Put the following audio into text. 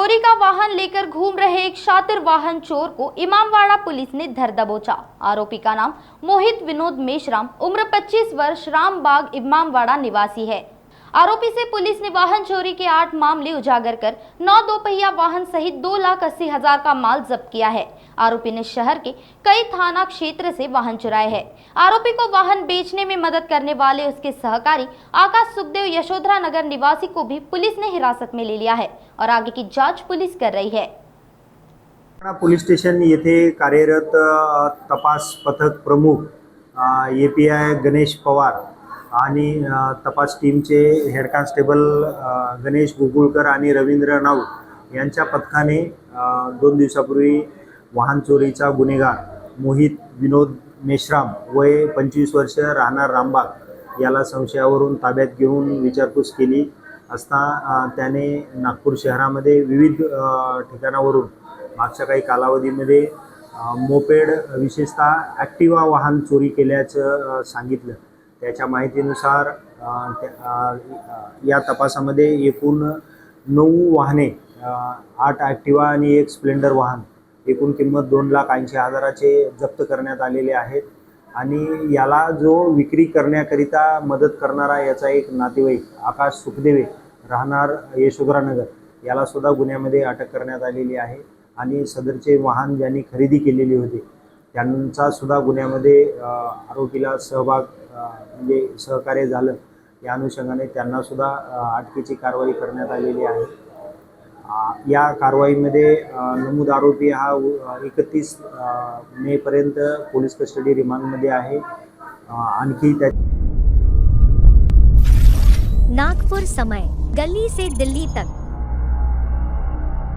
चोरी का वाहन लेकर घूम रहे एक शातिर वाहन चोर को इमामवाड़ा पुलिस ने धर दबोचा। आरोपी का नाम मोहित विनोद मेश्राम, उम्र 25 वर्ष, रामबाग इमामवाड़ा निवासी है। आरोपी से पुलिस ने वाहन चोरी के 8 मामले उजागर कर 9 दोपहिया वाहन सहित 2,80,000 का माल जब्त किया है। आरोपी ने शहर के कई थाना क्षेत्र से वाहन चुराए हैं। आरोपी को वाहन बेचने में मदद करने वाले उसके सहकारी आकाश सुखदेव यशोधरा नगर निवासी को भी पुलिस ने हिरासत में ले लिया है और आगे की जांच पुलिस कर रही है। पोलीस स्टेशन येथे कार्यरत तपास पथक प्रमुख API गणेश पवार आणि तपास टीमचे हेड कॉन्स्टेबल गणेश गुगुळकर आणि रवींद्र नाऊक यांच्या पथकाने 2 दिवसापूर्वी वाहन चोरीचा गुन्हेगार मोहित विनोद मेश्राम वय 25 वर्ष राहणार रामबाग याला संशयावरून ताब्यात घेऊन विचारपूस केली असता त्याने नागपूर शहरामध्ये विविध ठिकाणावरून मागच्या काही कालावधीमध्ये मोपेड विशेषतः ॲक्टिवा वाहन चोरी केल्याचं सांगितलं। त्याच्या माहितीनुसार या तपासामध्ये एकूण 9 वाहने, 8 ॲक्टिवा आणि 1 स्प्लेंडर वाहन एकूण किंमत 2,80,000चे जप्त करण्यात आलेले आहेत आणि याला जो विक्री करण्याकरिता मदत करणारा याचा एक नातेवाईक आकाश सुखदेव राहणार यशोधरा नगर याला सुद्धा गुन्ह्यामध्ये अटक करण्यात आलेली आहे आणि सदरचे वाहन ज्यांनी खरेदी केलेली होती त्यांचा सुद्धा गुन्ह्यामध्ये आरोपीला सहभाग म्हणजे सहकार्य झालं या अनुषंगाने त्यांना सुद्धा अटकेची कारवाई करण्यात आलेली आहे। या कारवाईमध्ये नमूद आरोपी हा 31 मेपर्यंत पोलीस कस्टडी रिमांडमध्ये आहे। आणखी नागपुर समय, गली से दिल्ली तक।